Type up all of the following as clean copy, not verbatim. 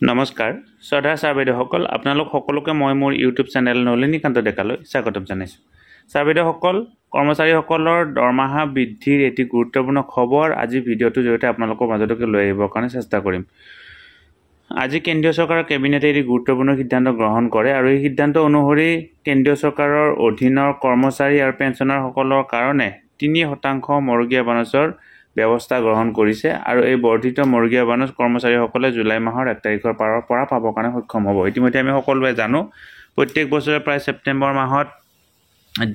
নমস্কাৰ শ্ৰদ্ধা ছাৰ বাইদেউসকল আপোনালোক সকলোকে মই মোৰ ইউটিউব চেনেল নলিনীকান্ত ডেকালৈ স্বাগতম জনাইছোঁ। ছাৰ বাইদেউসকল কৰ্মচাৰীসকলৰ দৰমহা বৃদ্ধিৰ এটি গুৰুত্বপূৰ্ণ খবৰ আজি ভিডিঅ'টোৰ জৰিয়তে আপোনালোকৰ মাজলৈকে লৈ আহিবৰ কাৰণে চেষ্টা কৰিম। আজি কেন্দ্ৰীয় চৰকাৰৰ কেবিনেটে এটি গুৰুত্বপূৰ্ণ সিদ্ধান্ত গ্ৰহণ কৰে আৰু এই সিদ্ধান্ত অনুসৰি কেন্দ্ৰীয় চৰকাৰৰ অধীনৰ কৰ্মচাৰী আৰু পেঞ্চনাৰসকলৰ কাৰণে 3% মৰগীয়া বানচৰ ব্যৱস্থা গ্ৰহণ কৰিছে আৰু এই বৰ্ধিত মৰগীয়া বানচ কৰ্মচাৰীসকলে জুলাই মাহৰ 1 তাৰিখৰ পৰা পাবৰ কাৰণে সক্ষম হ'ব। ইতিমধ্যে আমি সকলোৱে জানো প্ৰত্যেক বছৰে প্ৰায় ছেপ্টেম্বৰ মাহত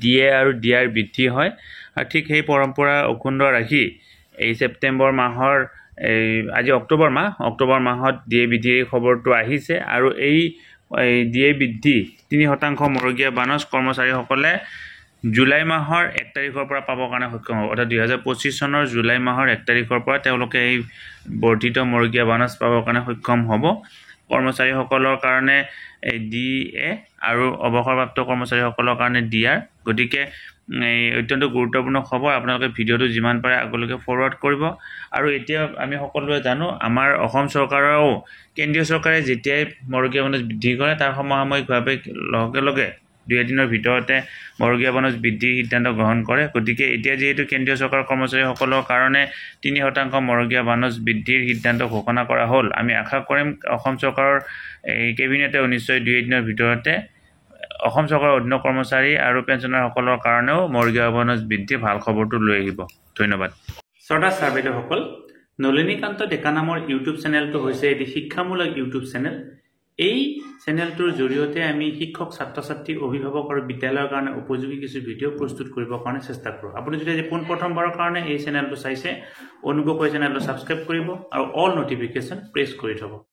ডিএ আৰু ডিআৰ বৃদ্ধি হয় আৰু ঠিক সেই পৰম্পৰা অক্ষুণ্ণ ৰাখি এই ছেপ্টেম্বৰ মাহৰ আজি অক্টোবৰ মাহত ডিএ বৃদ্ধিৰ খবৰটো আহিছে আৰু এই ডিএ বৃদ্ধি 3% মৰগীয়া বানচ কৰ্মচাৰীসকলে জুলাই মাহৰ 1 তাৰিখৰ পৰা পাবৰ কাৰণে সক্ষম হ'ব। অৰ্থাৎ 2025 চনৰ জুলাই মাহৰ 1 তাৰিখৰ পৰা তেওঁলোকে এই বৰ্ধিত মৰগীয়া বানচ পাবৰ কাৰণে সক্ষম হ'ব। কৰ্মচাৰীসকলৰ কাৰণে এই ডিএ আৰু অৱসৰপ্ৰাপ্ত কৰ্মচাৰীসকলৰ কাৰণে ডিআৰ। গতিকে এই অত্যন্ত গুৰুত্বপূৰ্ণ খবৰ, আপোনালোকে ভিডিঅ'টো যিমান পাৰে আগলৈকে ফৰৱাৰ্ড কৰিব। আৰু এতিয়া আমি সকলোৱে জানো আমাৰ অসম চৰকাৰেও কেন্দ্ৰীয় চৰকাৰে যেতিয়াই মৰগীয়া বানচ বৃদ্ধি কৰে তাৰ সমসাময়িকভাৱে লগে 2 দিনৰ ভিতৰতে মৰগীয়া বানচ বৃদ্ধিৰ সিদ্ধান্ত গ্ৰহণ কৰে। গতিকে এতিয়া যিহেতু কেন্দ্ৰীয় চৰকাৰৰ কৰ্মচাৰীসকলৰ কাৰণে 3% মৰগীয়া বানচ বৃদ্ধিৰ সিদ্ধান্ত ঘোষণা কৰা হ'ল, আমি আশা কৰিম অসম চৰকাৰৰ এই কেবিনেটেও নিশ্চয় 2 দিনৰ ভিতৰতে অসম চৰকাৰৰ অধীনৰ কৰ্মচাৰী আৰু পেঞ্চনাৰসকলৰ কাৰণেও মৰগীয়া বানচ বৃদ্ধি ভাল খবৰটো লৈ আহিব। ধন্যবাদ। শ্ৰদ্ধা ছাৰ বাইদেউসকল, নলিনীকান্ত ডেকা নামৰ ইউটিউব চেনেলটো হৈছে এটি শিক্ষামূলক ইউটিউব চেনেল। এই চেনেলটোৰ জৰিয়তে আমি শিক্ষক, ছাত্ৰ-ছাত্ৰী, অভিভাৱক আৰু বিদ্যালয়ৰ কাৰণে উপযোগী কিছু ভিডিঅ' প্ৰস্তুত কৰিবৰ কাৰণে চেষ্টা কৰোঁ। আপুনি যদি আজি পোনপ্ৰথমবাৰৰ কাৰণে এই চেনেলটো চাইছে, অনুগ্ৰহ কৰি চেনেলটো ছাবস্ক্ৰাইব কৰিব আৰু অল নটিফিকেশ্যন প্ৰেছ কৰি থ'ব।